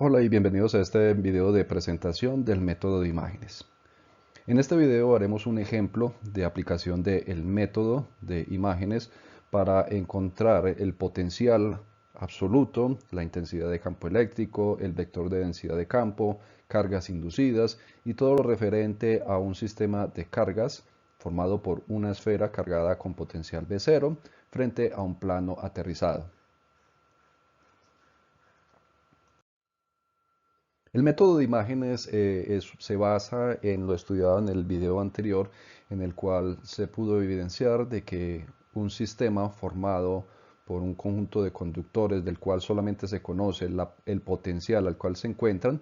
Hola y bienvenidos a este video de presentación del método de imágenes. En este video haremos un ejemplo de aplicación del método de imágenes para encontrar el potencial absoluto, la intensidad de campo eléctrico, el vector de densidad de campo, cargas inducidas y todo lo referente a un sistema de cargas formado por una esfera cargada con potencial V0 frente a un plano aterrizado. El método de imágenes se basa en lo estudiado en el video anterior, en el cual se pudo evidenciar de que un sistema formado por un conjunto de conductores del cual solamente se conoce el potencial al cual se encuentran,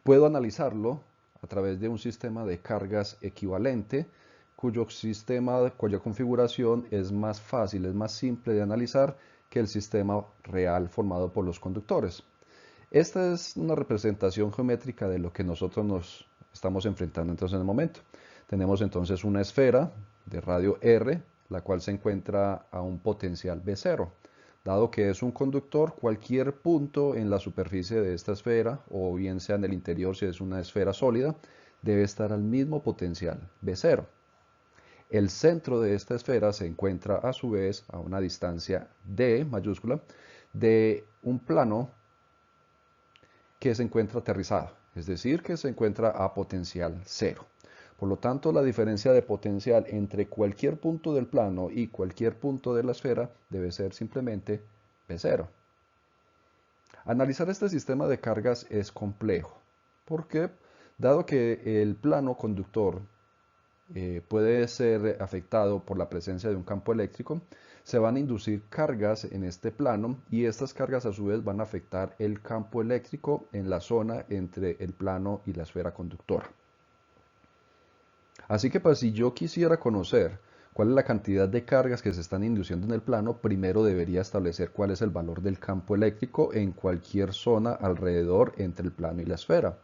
puedo analizarlo a través de un sistema de cargas equivalente, cuya configuración es más fácil, es más simple de analizar que el sistema real formado por los conductores. Esta es una representación geométrica de lo que nosotros nos estamos enfrentando entonces en el momento. Tenemos entonces una esfera de radio R, la cual se encuentra a un potencial V0. Dado que es un conductor, cualquier punto en la superficie de esta esfera, o bien sea en el interior si es una esfera sólida, debe estar al mismo potencial V0. El centro de esta esfera se encuentra a su vez a una distancia D mayúscula de un plano que se encuentra aterrizado, es decir, que se encuentra a potencial cero. Por lo tanto, la diferencia de potencial entre cualquier punto del plano y cualquier punto de la esfera debe ser simplemente V0. Analizar este sistema de cargas es complejo, porque dado que el plano conductor puede ser afectado por la presencia de un campo eléctrico, se van a inducir cargas en este plano y estas cargas a su vez van a afectar el campo eléctrico en la zona entre el plano y la esfera conductora. Así que pues si yo quisiera conocer cuál es la cantidad de cargas que se están induciendo en el plano, primero debería establecer cuál es el valor del campo eléctrico en cualquier zona alrededor entre el plano y la esfera.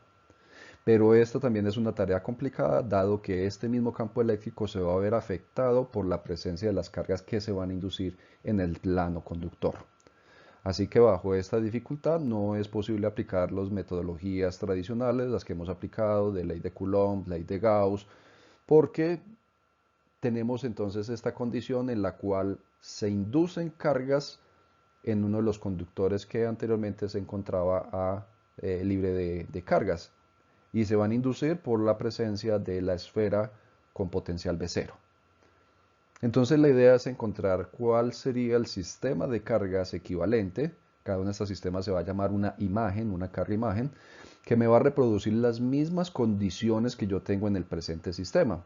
Pero esto también es una tarea complicada, dado que este mismo campo eléctrico se va a ver afectado por la presencia de las cargas que se van a inducir en el plano conductor. Así que bajo esta dificultad no es posible aplicar las metodologías tradicionales, las que hemos aplicado de ley de Coulomb, ley de Gauss, porque tenemos entonces esta condición en la cual se inducen cargas en uno de los conductores que anteriormente se encontraba libre de cargas y se van a inducir por la presencia de la esfera con potencial V0. Entonces la idea es encontrar cuál sería el sistema de cargas equivalente. Cada uno de estos sistemas se va a llamar una imagen, una carga imagen, que me va a reproducir las mismas condiciones que yo tengo en el presente sistema.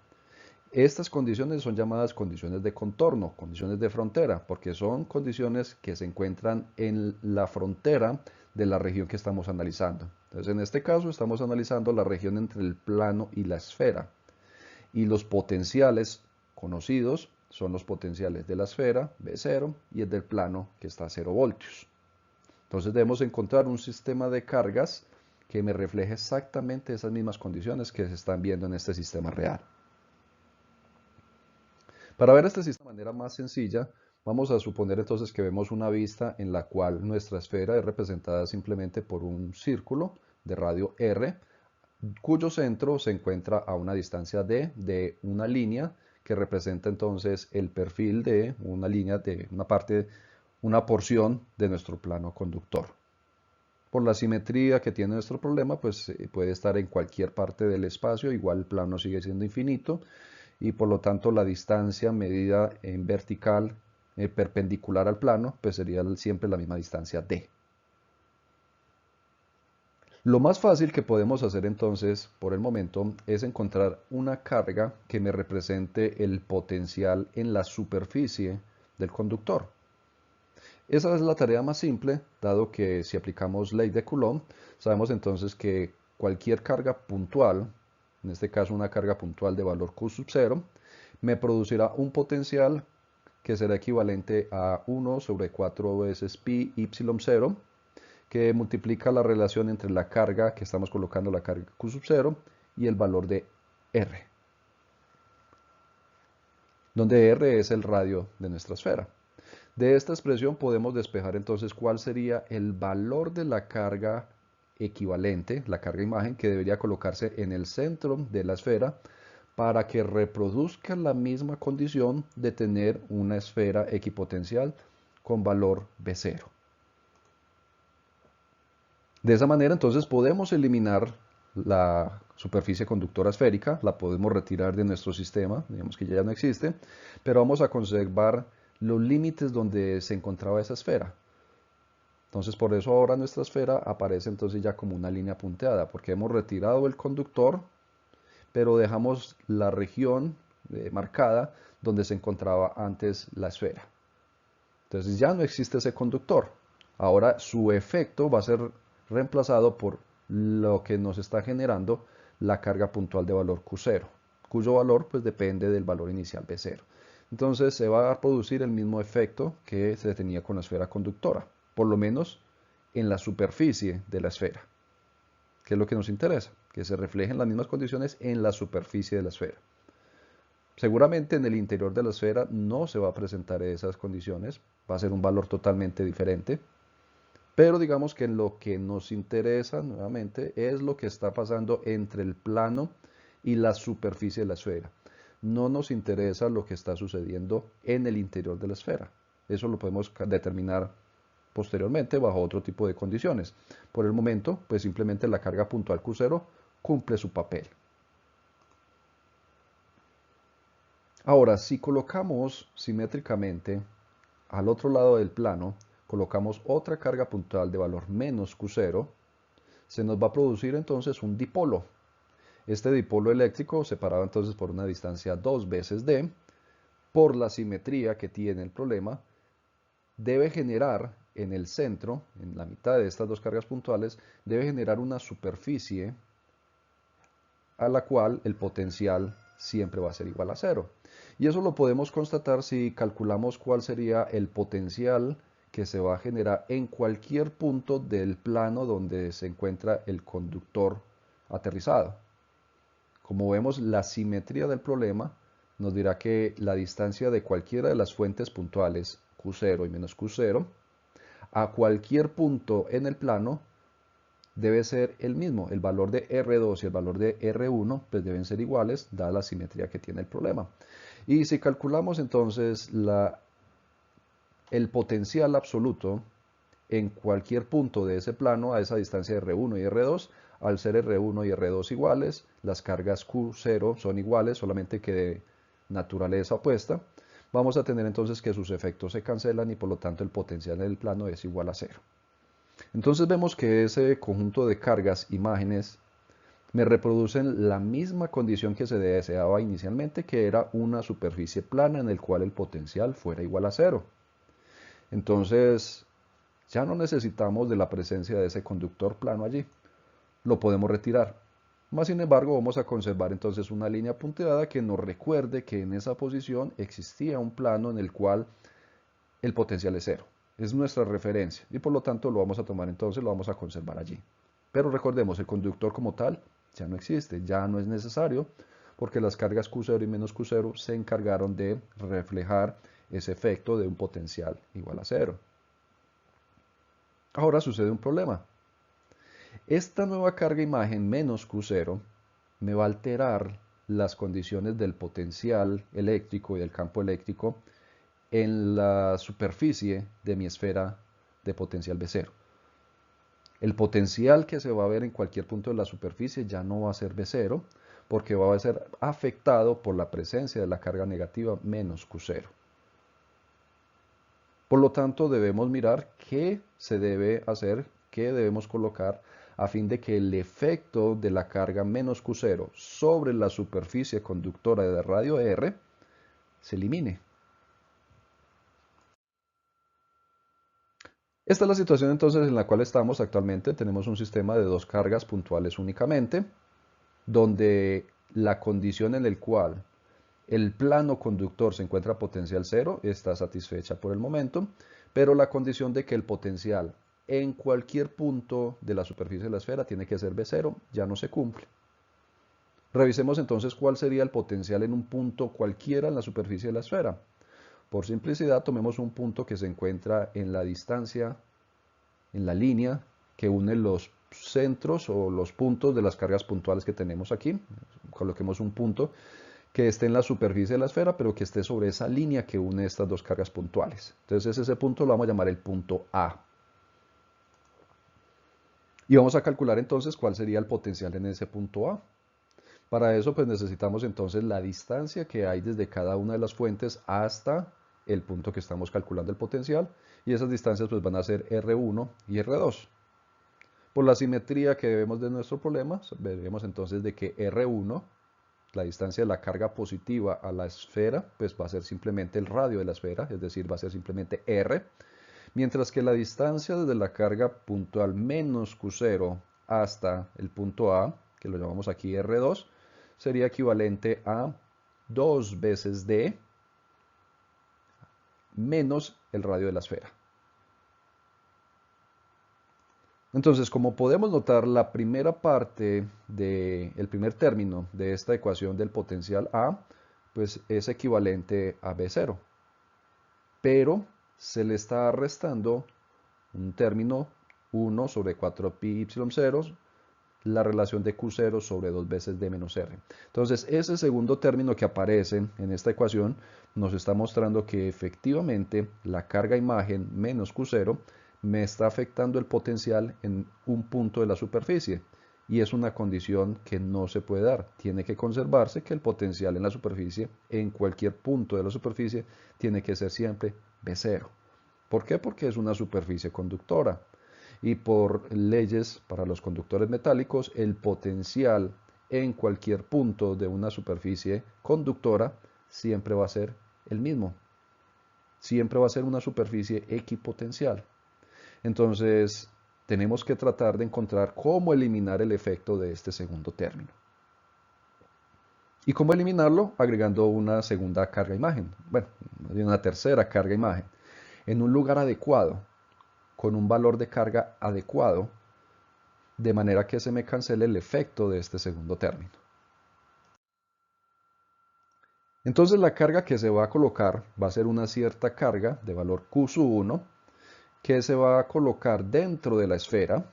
Estas condiciones son llamadas condiciones de contorno, condiciones de frontera, porque son condiciones que se encuentran en la frontera de la región que estamos analizando. Entonces, en este caso estamos analizando la región entre el plano y la esfera. Y los potenciales conocidos son los potenciales de la esfera, V0, y el del plano, que está a 0 voltios. Entonces debemos encontrar un sistema de cargas que me refleje exactamente esas mismas condiciones que se están viendo en este sistema real. Para ver este sistema de manera más sencilla, vamos a suponer entonces que vemos una vista en la cual nuestra esfera es representada simplemente por un círculo de radio R, cuyo centro se encuentra a una distancia D de una línea que representa entonces el perfil de una línea de una parte, una porción de nuestro plano conductor. Por la simetría que tiene nuestro problema, pues puede estar en cualquier parte del espacio, igual el plano sigue siendo infinito, y por lo tanto la distancia medida en vertical perpendicular al plano, pues sería siempre la misma distancia D. Lo más fácil que podemos hacer entonces, por el momento, es encontrar una carga que me represente el potencial en la superficie del conductor. Esa es la tarea más simple, dado que si aplicamos ley de Coulomb, sabemos entonces que cualquier carga puntual, en este caso una carga puntual de valor Q sub 0, me producirá un potencial que será equivalente a 1 sobre 4 veces pi y0, que multiplica la relación entre la carga que estamos colocando, la carga Q sub 0, y el valor de R, donde R es el radio de nuestra esfera. De esta expresión podemos despejar entonces cuál sería el valor de la carga equivalente, la carga imagen que debería colocarse en el centro de la esfera para que reproduzca la misma condición de tener una esfera equipotencial con valor B0. De esa manera entonces podemos eliminar la superficie conductora esférica, la podemos retirar de nuestro sistema, digamos que ya no existe, pero vamos a conservar los límites donde se encontraba esa esfera. Entonces por eso ahora nuestra esfera aparece entonces ya como una línea punteada, porque hemos retirado el conductor, pero dejamos la región marcada donde se encontraba antes la esfera. Entonces ya no existe ese conductor. Ahora su efecto va a ser reemplazado por lo que nos está generando la carga puntual de valor Q0, cuyo valor pues depende del valor inicial B0. Entonces se va a producir el mismo efecto que se tenía con la esfera conductora, por lo menos en la superficie de la esfera, que es lo que nos interesa, que se reflejen las mismas condiciones en la superficie de la esfera. Seguramente en el interior de la esfera no se va a presentar esas condiciones, va a ser un valor totalmente diferente, pero digamos que lo que nos interesa nuevamente es lo que está pasando entre el plano y la superficie de la esfera. No nos interesa lo que está sucediendo en el interior de la esfera. Eso lo podemos determinar posteriormente bajo otro tipo de condiciones. Por el momento, pues simplemente la carga puntual Q0 cumple su papel. Ahora, si colocamos simétricamente al otro lado del plano, colocamos otra carga puntual de valor menos Q0, se nos va a producir entonces un dipolo. Este dipolo eléctrico, separado entonces por una distancia 2 veces d, por la simetría que tiene el problema, debe generar en el centro, en la mitad de estas dos cargas puntuales, debe generar una superficie a la cual el potencial siempre va a ser igual a 0. Y eso lo podemos constatar si calculamos cuál sería el potencial que se va a generar en cualquier punto del plano donde se encuentra el conductor aterrizado. Como vemos, la simetría del problema nos dirá que la distancia de cualquiera de las fuentes puntuales, Q0 y menos Q0, a cualquier punto en el plano debe ser el mismo. El valor de R2 y el valor de R1 pues deben ser iguales, dada la simetría que tiene el problema. Y si calculamos entonces el potencial absoluto en cualquier punto de ese plano a esa distancia de R1 y R2, al ser R1 y R2 iguales, las cargas Q0 son iguales, solamente que de naturaleza opuesta, vamos a tener entonces que sus efectos se cancelan y por lo tanto el potencial en el plano es igual a 0. Entonces vemos que ese conjunto de cargas, imágenes, me reproducen la misma condición que se deseaba inicialmente, que era una superficie plana en el cual el potencial fuera igual a 0. Entonces ya no necesitamos de la presencia de ese conductor plano allí. Lo podemos retirar. Más sin embargo, vamos a conservar entonces una línea punteada que nos recuerde que en esa posición existía un plano en el cual el potencial es 0. Es nuestra referencia y por lo tanto lo vamos a tomar entonces, lo vamos a conservar allí. Pero recordemos, el conductor como tal ya no existe, ya no es necesario porque las cargas Q0 y menos Q0 se encargaron de reflejar ese efecto de un potencial igual a 0. Ahora sucede un problema. Esta nueva carga imagen menos Q0 me va a alterar las condiciones del potencial eléctrico y del campo eléctrico en la superficie de mi esfera de potencial B0. El potencial que se va a ver en cualquier punto de la superficie ya no va a ser B0 porque va a ser afectado por la presencia de la carga negativa menos Q0. Por lo tanto, debemos mirar qué se debe hacer, qué debemos colocar a fin de que el efecto de la carga menos Q0 sobre la superficie conductora de radio R se elimine. Esta es la situación entonces en la cual estamos actualmente. Tenemos un sistema de dos cargas puntuales únicamente, donde la condición en la cual el plano conductor se encuentra a potencial 0 está satisfecha por el momento, pero la condición de que el potencial en cualquier punto de la superficie de la esfera tiene que ser B0 ya no se cumple. Revisemos entonces cuál sería el potencial en un punto cualquiera en la superficie de la esfera. Por simplicidad, tomemos un punto que se encuentra en la distancia, en la línea que une los centros o los puntos de las cargas puntuales que tenemos aquí. Coloquemos un punto que esté en la superficie de la esfera, pero que esté sobre esa línea que une estas dos cargas puntuales. Entonces ese punto lo vamos a llamar el punto A. Y vamos a calcular entonces cuál sería el potencial en ese punto A. Para eso pues necesitamos entonces la distancia que hay desde cada una de las fuentes hasta el punto que estamos calculando el potencial, y esas distancias pues van a ser R1 y R2. Por la simetría que vemos de nuestro problema, veremos entonces de que R1, la distancia de la carga positiva a la esfera, pues va a ser simplemente el radio de la esfera, es decir, va a ser simplemente R, mientras que la distancia desde la carga puntual menos Q0 hasta el punto A, que lo llamamos aquí R2, sería equivalente a 2 veces D menos el radio de la esfera. Entonces, como podemos notar, la primera parte del primer término de esta ecuación del potencial A, pues es equivalente a B0. Pero se le está restando un término 1 sobre 4πy0, la relación de Q0 sobre 2 veces D menos R. Entonces, ese segundo término que aparece en esta ecuación nos está mostrando que efectivamente la carga imagen menos Q0 me está afectando el potencial en un punto de la superficie. Y es una condición que no se puede dar. Tiene que conservarse que el potencial en la superficie, en cualquier punto de la superficie, tiene que ser siempre B0. ¿Por qué? Porque es una superficie conductora. Y por leyes para los conductores metálicos, el potencial en cualquier punto de una superficie conductora siempre va a ser el mismo. Siempre va a ser una superficie equipotencial. Entonces, tenemos que tratar de encontrar cómo eliminar el efecto de este segundo término. ¿Y cómo eliminarlo? Agregando una segunda carga imagen. Bueno, una tercera carga imagen. En un lugar adecuado, con un valor de carga adecuado, de manera que se me cancele el efecto de este segundo término. Entonces la carga que se va a colocar va a ser una cierta carga de valor Q1 que se va a colocar dentro de la esfera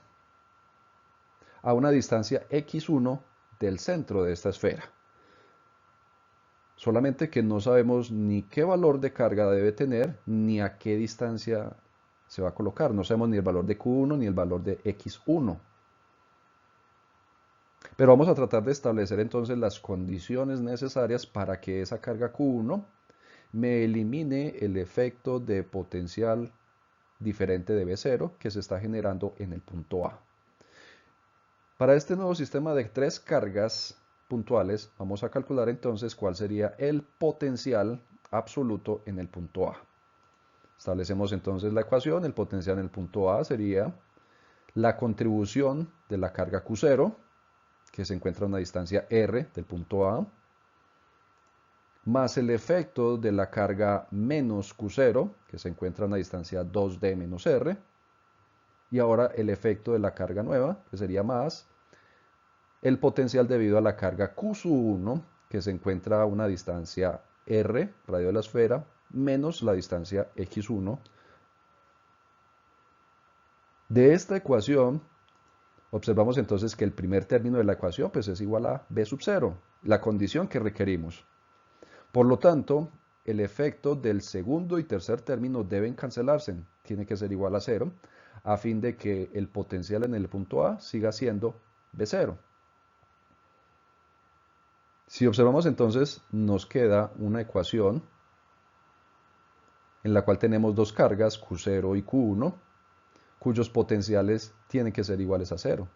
a una distancia x1 del centro de esta esfera. Solamente que no sabemos ni qué valor de carga debe tener ni a qué distancia se va a colocar. No sabemos ni el valor de Q1 ni el valor de x1. Pero vamos a tratar de establecer entonces las condiciones necesarias para que esa carga Q1 me elimine el efecto de potencial diferente de B0 que se está generando en el punto A. Para este nuevo sistema de 3 cargas puntuales, vamos a calcular entonces cuál sería el potencial absoluto en el punto A. Establecemos entonces la ecuación. El potencial en el punto A sería la contribución de la carga Q0, que se encuentra a una distancia R del punto A, más el efecto de la carga menos Q0, que se encuentra a una distancia 2D menos R, y ahora el efecto de la carga nueva, que sería más el potencial debido a la carga Q1, que se encuentra a una distancia R, radio de la esfera, menos la distancia x1. De esta ecuación, observamos entonces que el primer término de la ecuación pues, es igual a B sub 0, la condición que requerimos. Por lo tanto, el efecto del segundo y tercer término deben cancelarse, tiene que ser igual a 0, a fin de que el potencial en el punto A siga siendo B0. Si observamos entonces, nos queda una ecuación en la cual tenemos dos cargas, Q0 y Q1, cuyos potenciales tienen que ser iguales a 0.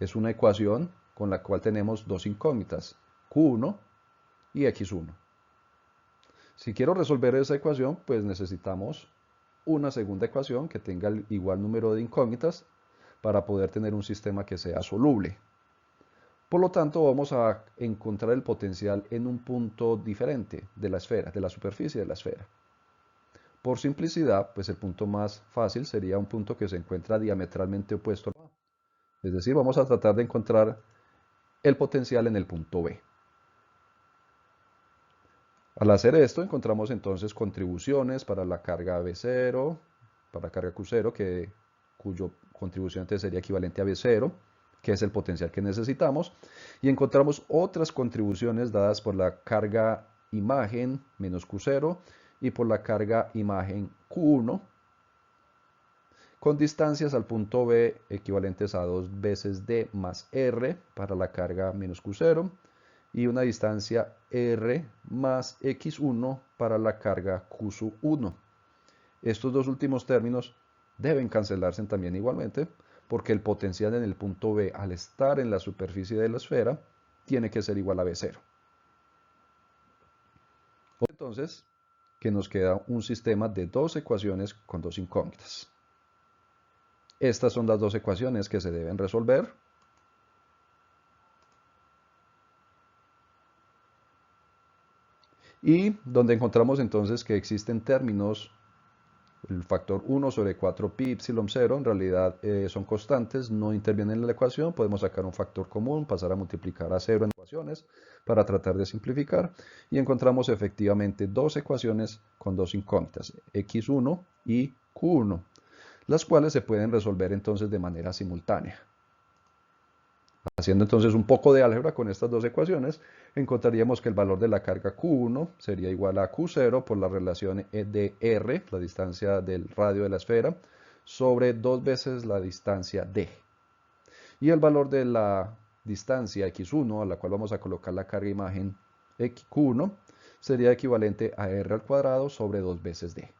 Es una ecuación con la cual tenemos dos incógnitas, Q1 y X1. Si quiero resolver esa ecuación, pues necesitamos una segunda ecuación que tenga el igual número de incógnitas para poder tener un sistema que sea soluble. Por lo tanto, vamos a encontrar el potencial en un punto diferente de la esfera, de la superficie de la esfera. Por simplicidad, pues el punto más fácil sería un punto que se encuentra diametralmente opuesto a A. Es decir, vamos a tratar de encontrar el potencial en el punto B. Al hacer esto, encontramos entonces contribuciones para la carga B0, para la carga Q0, cuyo contribución entonces sería equivalente a B0, que es el potencial que necesitamos, y encontramos otras contribuciones dadas por la carga imagen menos Q0 y por la carga imagen Q1, con distancias al punto B equivalentes a 2 veces D más R para la carga menos Q0 y una distancia R más X1 para la carga Q1. Estos dos últimos términos deben cancelarse también igualmente porque el potencial en el punto B al estar en la superficie de la esfera tiene que ser igual a B0. Entonces, que nos queda un sistema de dos ecuaciones con dos incógnitas. Estas son las dos ecuaciones que se deben resolver. Y donde encontramos entonces que existen términos, el factor 1 sobre 4 pi epsilon 0, en realidad son constantes, no intervienen en la ecuación, podemos sacar un factor común, pasar a multiplicar a 0 en ecuaciones para tratar de simplificar, y encontramos efectivamente dos ecuaciones con dos incógnitas, x1 y q1, las cuales se pueden resolver entonces de manera simultánea. Haciendo entonces un poco de álgebra con estas dos ecuaciones, encontraríamos que el valor de la carga Q1 sería igual a Q0 por la relación de R, la distancia del radio de la esfera, sobre 2 veces la distancia D. Y el valor de la distancia X1, a la cual vamos a colocar la carga imagen Q1, sería equivalente a R al cuadrado sobre 2 veces D.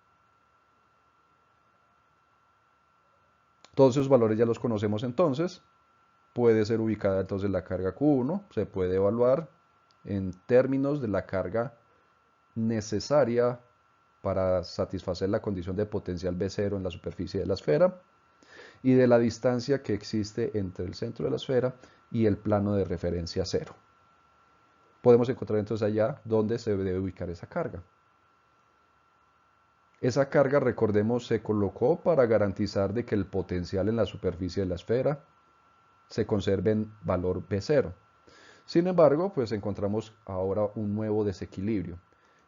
Todos esos valores ya los conocemos entonces. Puede ser ubicada entonces la carga Q1, se puede evaluar en términos de la carga necesaria para satisfacer la condición de potencial B0 en la superficie de la esfera y de la distancia que existe entre el centro de la esfera y el plano de referencia 0. Podemos encontrar entonces allá dónde se debe ubicar esa carga. Esa carga, recordemos, se colocó para garantizar de que el potencial en la superficie de la esfera se conserve en valor B0. Sin embargo, pues encontramos ahora un nuevo desequilibrio.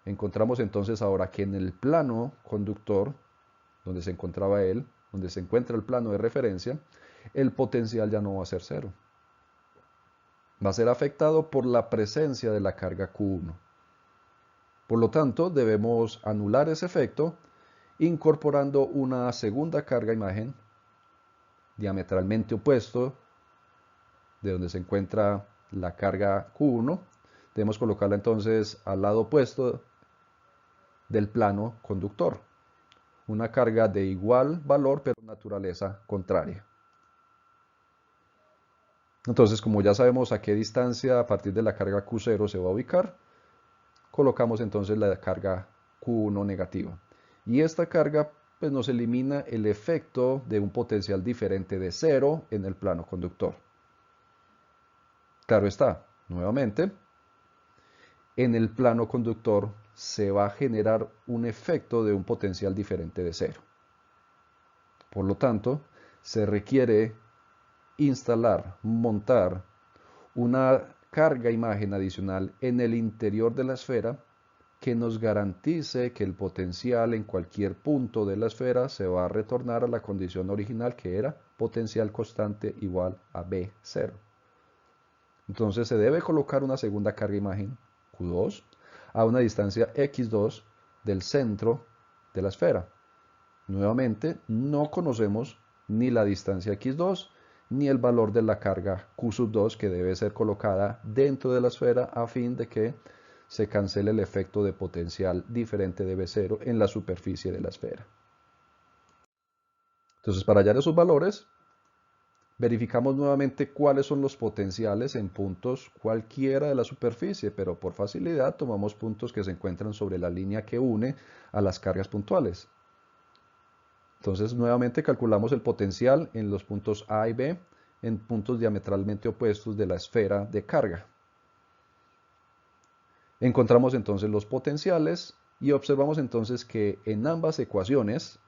Encontramos entonces ahora que en el plano conductor, donde se encontraba él, donde se encuentra el plano de referencia, el potencial ya no va a ser 0. Va a ser afectado por la presencia de la carga Q1. Por lo tanto, debemos anular ese efecto incorporando una segunda carga imagen diametralmente opuesto de donde se encuentra la carga Q1. Debemos colocarla entonces al lado opuesto del plano conductor. Una carga de igual valor pero naturaleza contraria. Entonces, como ya sabemos a qué distancia a partir de la carga Q0 se va a ubicar, colocamos entonces la carga Q1 negativa. Y esta carga pues nos elimina el efecto de un potencial diferente de 0 en el plano conductor. Claro está, nuevamente, en el plano conductor se va a generar un efecto de un potencial diferente de 0. Por lo tanto, se requiere instalar, montar una carga imagen adicional en el interior de la esfera que nos garantice que el potencial en cualquier punto de la esfera se va a retornar a la condición original que era potencial constante igual a B0. Entonces se debe colocar una segunda carga imagen Q2 a una distancia X2 del centro de la esfera. Nuevamente, no conocemos ni la distancia X2 ni el valor de la carga Q2 que debe ser colocada dentro de la esfera a fin de que se cancele el efecto de potencial diferente de B0 en la superficie de la esfera. Entonces, para hallar esos valores, verificamos nuevamente cuáles son los potenciales en puntos cualquiera de la superficie, pero por facilidad tomamos puntos que se encuentran sobre la línea que une a las cargas puntuales. Entonces nuevamente calculamos el potencial en los puntos A y B en puntos diametralmente opuestos de la esfera de carga. Encontramos entonces los potenciales y observamos entonces que en ambas ecuaciones,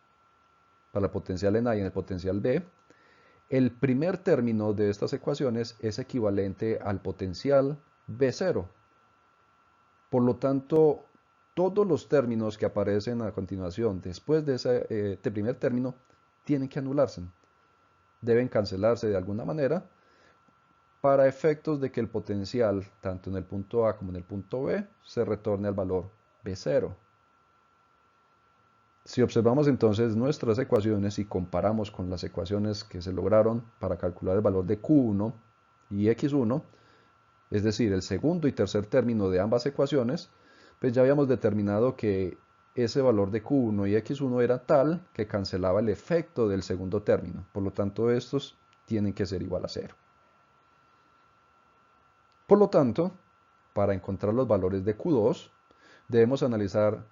para el potencial en A y en el potencial B, el primer término de estas ecuaciones es equivalente al potencial B0. Por lo tanto, todos los términos que aparecen a continuación después de ese primer término tienen que anularse, deben cancelarse de alguna manera para efectos de que el potencial, tanto en el punto A como en el punto B, se retorne al valor B0. Si observamos entonces nuestras ecuaciones y comparamos con las ecuaciones que se lograron para calcular el valor de Q1 y X1, es decir, el segundo y tercer término de ambas ecuaciones, pues ya habíamos determinado que ese valor de Q1 y X1 era tal que cancelaba el efecto del segundo término. Por lo tanto, estos tienen que ser igual a 0. Por lo tanto, para encontrar los valores de Q2, debemos analizar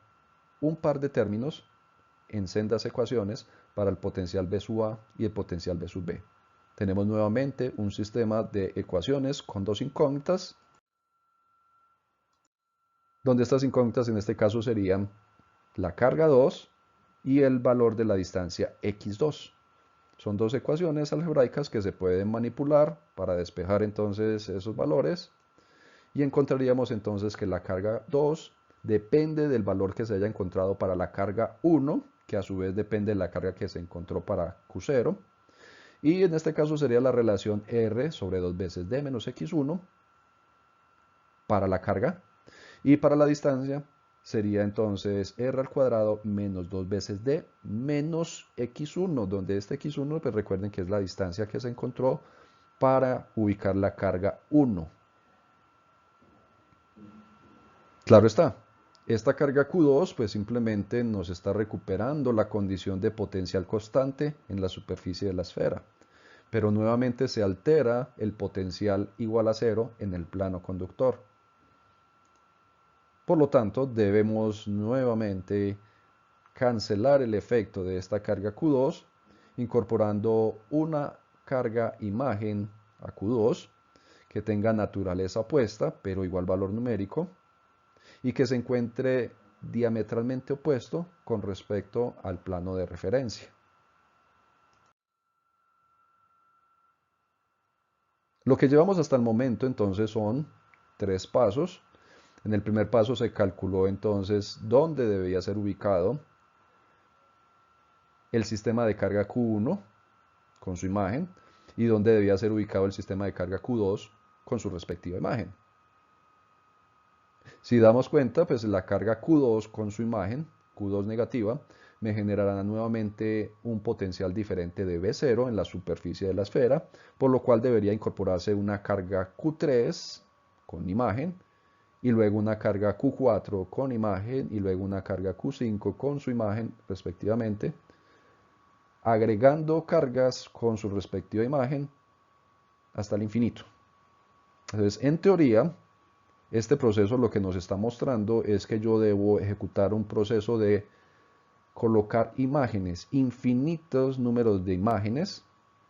un par de términos en sendas ecuaciones para el potencial B sub A y el potencial B sub B. Tenemos nuevamente un sistema de ecuaciones con dos incógnitas, donde estas incógnitas en este caso serían la carga 2 y el valor de la distancia x2. Son dos ecuaciones algebraicas que se pueden manipular para despejar entonces esos valores y encontraríamos entonces que la carga 2 depende del valor que se haya encontrado para la carga 1, que a su vez depende de la carga que se encontró para Q0. Y en este caso sería la relación R sobre 2 veces D menos X1 para la carga. Y para la distancia sería entonces R al cuadrado menos 2 veces D menos X1, donde este X1, pues recuerden que es la distancia que se encontró para ubicar la carga 1. Claro está, esta carga Q2 pues simplemente nos está recuperando la condición de potencial constante en la superficie de la esfera, pero nuevamente se altera el potencial igual a 0 en el plano conductor. Por lo tanto, debemos nuevamente cancelar el efecto de esta carga Q2 incorporando una carga imagen a Q2 que tenga naturaleza opuesta pero igual valor numérico y que se encuentre diametralmente opuesto con respecto al plano de referencia. Lo que llevamos hasta el momento entonces son 3 pasos. En el primer paso se calculó entonces dónde debía ser ubicado el sistema de carga Q1 con su imagen y dónde debía ser ubicado el sistema de carga Q2 con su respectiva imagen. Si damos cuenta, pues la carga Q2 con su imagen, Q2 negativa, me generará nuevamente un potencial diferente de B0 en la superficie de la esfera, por lo cual debería incorporarse una carga Q3 con imagen, y luego una carga Q4 con imagen, y luego una carga Q5 con su imagen, respectivamente, agregando cargas con su respectiva imagen hasta el infinito. Entonces, en teoría, este proceso lo que nos está mostrando es que yo debo ejecutar un proceso de colocar imágenes, infinitos números de imágenes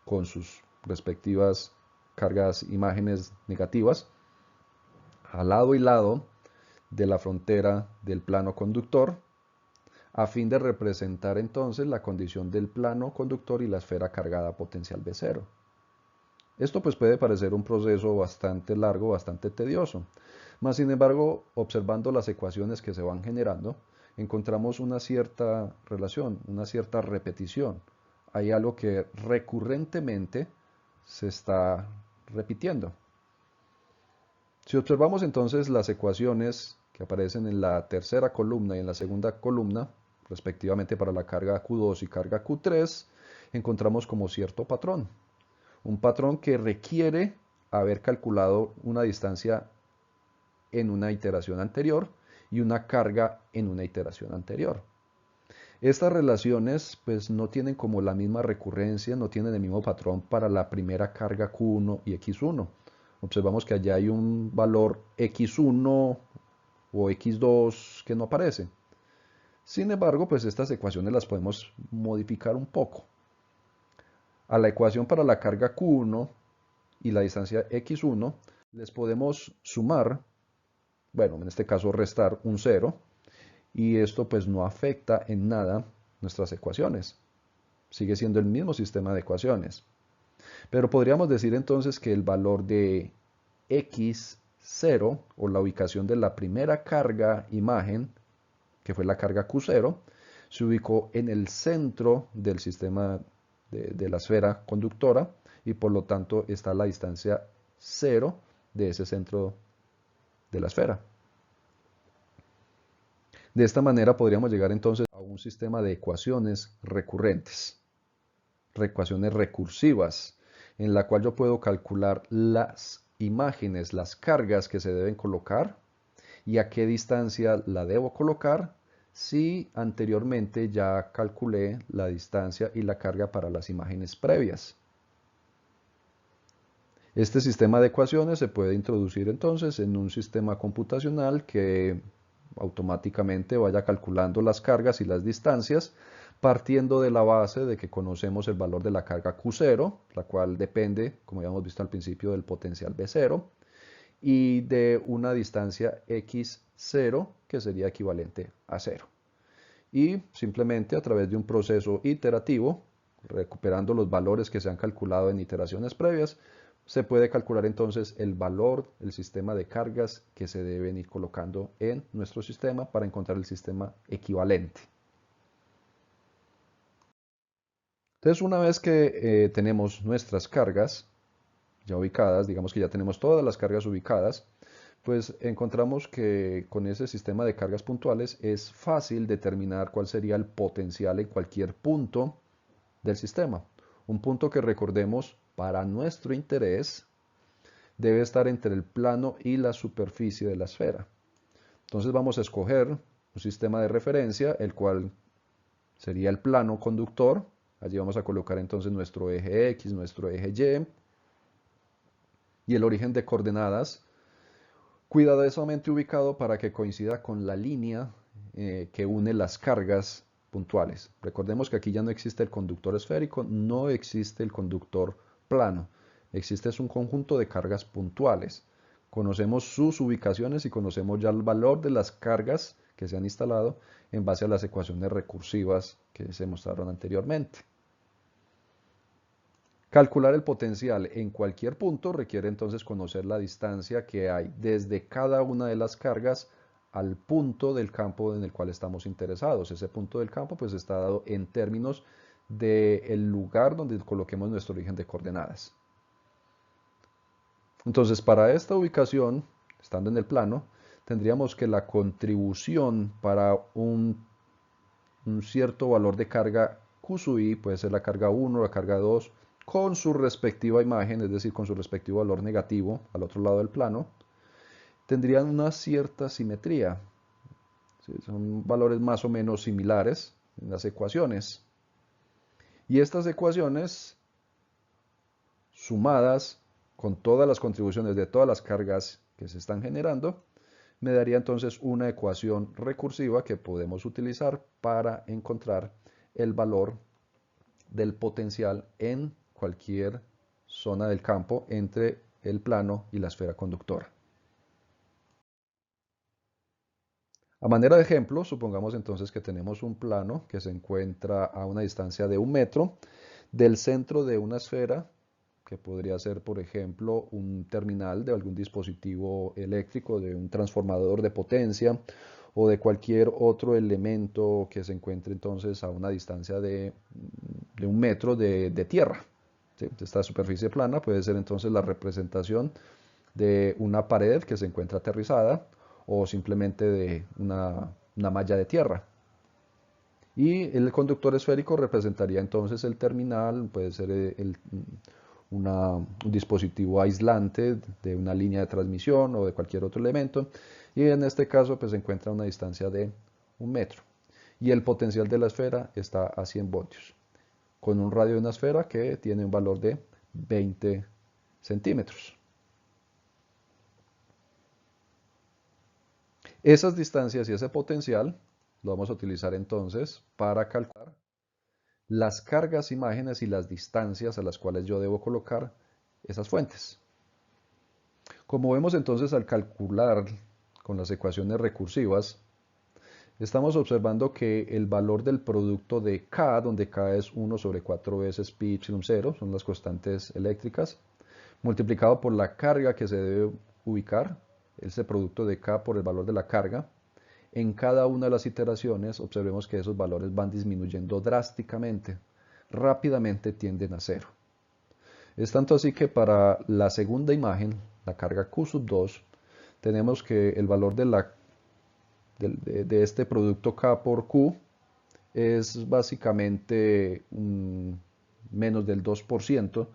con sus respectivas cargas imágenes negativas al lado y lado de la frontera del plano conductor a fin de representar entonces la condición del plano conductor y la esfera cargada potencial B0. Esto pues puede parecer un proceso bastante largo, bastante tedioso, mas sin embargo, observando las ecuaciones que se van generando, encontramos una cierta relación, una cierta repetición. Hay algo que recurrentemente se está repitiendo. Si observamos entonces las ecuaciones que aparecen en la tercera columna y en la segunda columna, respectivamente para la carga Q2 y carga Q3, encontramos como cierto patrón. Un patrón que requiere haber calculado una distancia en una iteración anterior y una carga en una iteración anterior. Estas relaciones pues no tienen como la misma recurrencia, no tienen el mismo patrón para la primera carga Q1 y X1. Observamos que allá hay un valor X1 o X2 que no aparece. Sin embargo, pues estas ecuaciones las podemos modificar un poco. A la ecuación para la carga Q1 y la distancia X1 les podemos sumar, bueno, en este caso restar un 0, y esto pues no afecta en nada nuestras ecuaciones. Sigue siendo el mismo sistema de ecuaciones. Pero podríamos decir entonces que el valor de X0 o la ubicación de la primera carga imagen que fue la carga Q0, se ubicó en el centro del sistema de la esfera conductora y por lo tanto está a la distancia 0 de ese centro de la esfera. De esta manera podríamos llegar entonces a un sistema de ecuaciones recurrentes, ecuaciones recursivas, en la cual yo puedo calcular las imágenes, las cargas que se deben colocar y a qué distancia la debo colocar si anteriormente ya calculé la distancia y la carga para las imágenes previas. Este sistema de ecuaciones se puede introducir entonces en un sistema computacional que automáticamente vaya calculando las cargas y las distancias, partiendo de la base de que conocemos el valor de la carga Q0, la cual depende, como ya hemos visto al principio, del potencial V0, y de una distancia x0 que sería equivalente a 0. Y simplemente a través de un proceso iterativo, recuperando los valores que se han calculado en iteraciones previas, se puede calcular entonces el valor, el sistema de cargas que se deben ir colocando en nuestro sistema para encontrar el sistema equivalente. Entonces, una vez que tenemos nuestras cargas ya ubicadas, digamos que ya tenemos todas las cargas ubicadas, pues encontramos que con ese sistema de cargas puntuales es fácil determinar cuál sería el potencial en cualquier punto del sistema. Un punto que, recordemos, para nuestro interés debe estar entre el plano y la superficie de la esfera. Entonces vamos a escoger un sistema de referencia, el cual sería el plano conductor. Allí vamos a colocar entonces nuestro eje X, nuestro eje Y el origen de coordenadas cuidadosamente ubicado para que coincida con la línea que une las cargas puntuales. Recordemos que aquí ya no existe el conductor esférico, no existe el conductor plano. Existe un conjunto de cargas puntuales. Conocemos sus ubicaciones y conocemos ya el valor de las cargas que se han instalado en base a las ecuaciones recursivas que se mostraron anteriormente. Calcular el potencial en cualquier punto requiere entonces conocer la distancia que hay desde cada una de las cargas al punto del campo en el cual estamos interesados. Ese punto del campo pues está dado en términos del lugar donde coloquemos nuestro origen de coordenadas. Entonces, para esta ubicación, estando en el plano, tendríamos que la contribución para un cierto valor de carga Q sub i, puede ser la carga 1, la carga 2, con su respectiva imagen, es decir, con su respectivo valor negativo al otro lado del plano, tendrían una cierta simetría. ¿Sí? Son valores más o menos similares en las ecuaciones. Y estas ecuaciones, sumadas con todas las contribuciones de todas las cargas que se están generando, me daría entonces una ecuación recursiva que podemos utilizar para encontrar el valor del potencial en cualquier zona del campo entre el plano y la esfera conductora. A manera de ejemplo, supongamos entonces que tenemos un plano que se encuentra a una distancia de 1 metro del centro de una esfera, que podría ser, por ejemplo, un terminal de algún dispositivo eléctrico, de un transformador de potencia o de cualquier otro elemento que se encuentre entonces a una distancia de 1 metro de tierra. ¿Sí? Esta superficie plana puede ser entonces la representación de una pared que se encuentra aterrizada o simplemente de una malla de tierra. Y el conductor esférico representaría entonces el terminal, puede ser un dispositivo aislante de una línea de transmisión o de cualquier otro elemento. Y en este caso pues se encuentra a una distancia de 1 metro. Y el potencial de la esfera está a 100 voltios, con un radio de una esfera que tiene un valor de 20 centímetros. Esas distancias y ese potencial lo vamos a utilizar entonces para calcular las cargas, imágenes y las distancias a las cuales yo debo colocar esas fuentes. Como vemos entonces al calcular con las ecuaciones recursivas, estamos observando que el valor del producto de K, donde K es 1 sobre 4 veces pi epsilon 0, son las constantes eléctricas, multiplicado por la carga que se debe ubicar, ese producto de K por el valor de la carga, en cada una de las iteraciones observemos que esos valores van disminuyendo drásticamente, rápidamente tienden a cero. Es tanto así que para la segunda imagen, la carga Q sub 2, tenemos que el valor de este producto K por Q es básicamente menos del 2%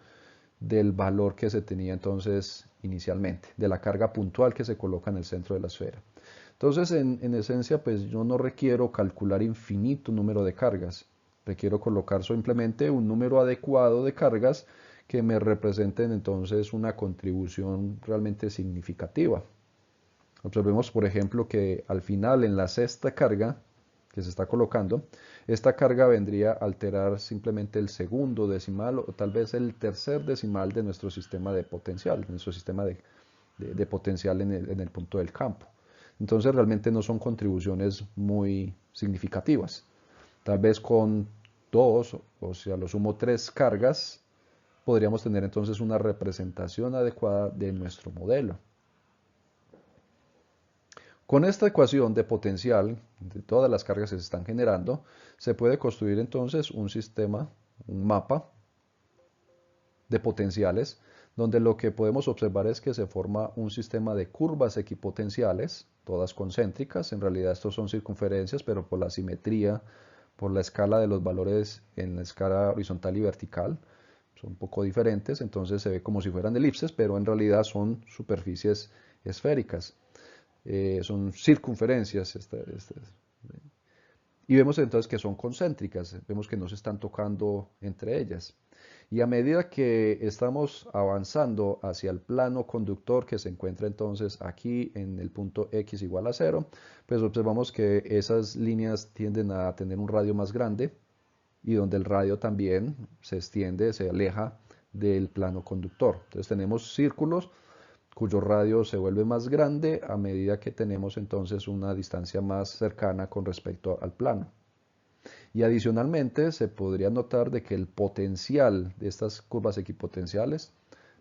del valor que se tenía entonces inicialmente, de la carga puntual que se coloca en el centro de la esfera. Entonces, en esencia, pues yo no requiero calcular infinito número de cargas, requiero colocar simplemente un número adecuado de cargas que me representen entonces una contribución realmente significativa. Observemos, por ejemplo, que al final en la sexta carga que se está colocando, esta carga vendría a alterar simplemente el segundo decimal o tal vez el tercer decimal de nuestro sistema de potencial, nuestro sistema de potencial en el punto del campo. Entonces realmente no son contribuciones muy significativas. Tal vez con dos, o sea, a lo sumo tres cargas, podríamos tener entonces una representación adecuada de nuestro modelo. Con esta ecuación de potencial, de todas las cargas que se están generando, se puede construir entonces un sistema, un mapa de potenciales, donde lo que podemos observar es que se forma un sistema de curvas equipotenciales, todas concéntricas. En realidad estos son circunferencias, pero por la simetría, por la escala de los valores en la escala horizontal y vertical, son un poco diferentes, entonces se ve como si fueran elipses, pero en realidad son superficies esféricas. Son circunferencias y vemos entonces que son concéntricas, vemos que no se están tocando entre ellas. Y a medida que estamos avanzando hacia el plano conductor que se encuentra entonces aquí en el punto X igual a 0, pues observamos que esas líneas tienden a tener un radio más grande y donde el radio también se extiende, se aleja del plano conductor. Entonces tenemos círculos cuyo radio se vuelve más grande a medida que tenemos entonces una distancia más cercana con respecto al plano. Y adicionalmente se podría notar de que el potencial de estas curvas equipotenciales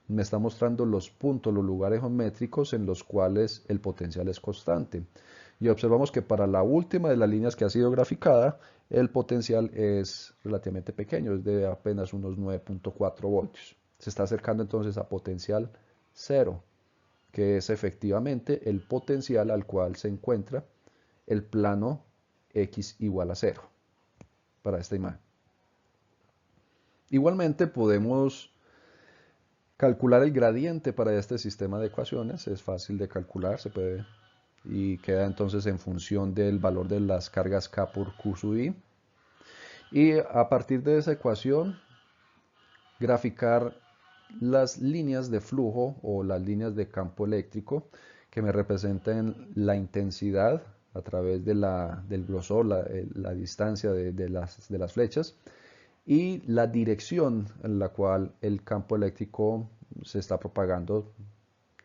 me está mostrando los puntos, los lugares geométricos en los cuales el potencial es constante. Y observamos que para la última de las líneas que ha sido graficada, el potencial es relativamente pequeño, es de apenas unos 9.4 voltios. Se está acercando entonces a potencial cero, que es efectivamente el potencial al cual se encuentra el plano X igual a 0 para esta imagen. Igualmente podemos calcular el gradiente para este sistema de ecuaciones, es fácil de calcular, se puede y queda entonces en función del valor de las cargas K por Q sub I. Y a partir de esa ecuación, graficar las líneas de flujo o las líneas de campo eléctrico que me representan la intensidad a través del grosor, la distancia de las flechas y la dirección en la cual el campo eléctrico se está propagando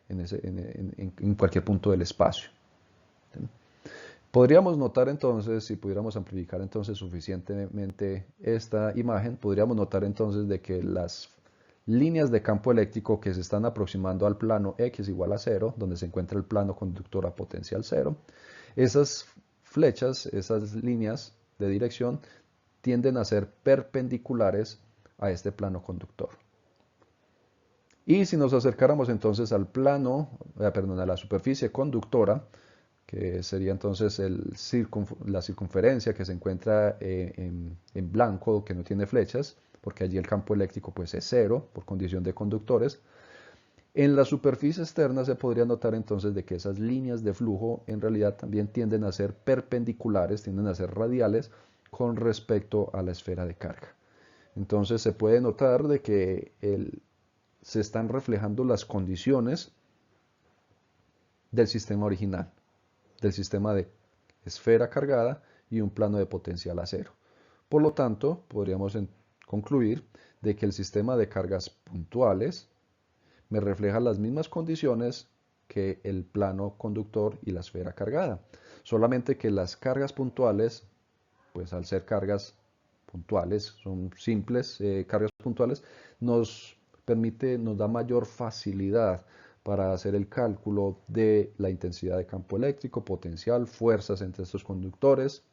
en cualquier punto del espacio. Podríamos notar entonces, si pudiéramos amplificar entonces suficientemente esta imagen, podríamos notar entonces de que las líneas de campo eléctrico que se están aproximando al plano X igual a 0, donde se encuentra el plano conductor a potencial 0, esas flechas, esas líneas de dirección tienden a ser perpendiculares a este plano conductor. Y si nos acercáramos entonces al plano, perdón, a la superficie conductora, que sería entonces la circunferencia que se encuentra en blanco, que no tiene flechas, porque allí el campo eléctrico pues es cero por condición de conductores. En la superficie externa se podría notar entonces de que esas líneas de flujo en realidad también tienden a ser perpendiculares, tienden a ser radiales con respecto a la esfera de carga. Entonces se puede notar de que se están reflejando las condiciones del sistema original, del sistema de esfera cargada y un plano de potencial a cero. Por lo tanto, podríamos concluir de que el sistema de cargas puntuales me refleja las mismas condiciones que el plano conductor y la esfera cargada. Solamente que las cargas puntuales, pues al ser cargas puntuales, son simples cargas puntuales, nos da mayor facilidad para hacer el cálculo de la intensidad de campo eléctrico, potencial, fuerzas entre estos conductores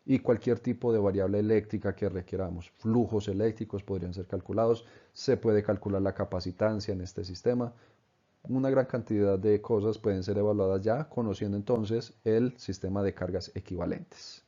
y cualquier tipo de variable eléctrica que requeramos. Flujos eléctricos podrían ser calculados, se puede calcular la capacitancia en este sistema. Una gran cantidad de cosas pueden ser evaluadas ya conociendo entonces el sistema de cargas equivalentes.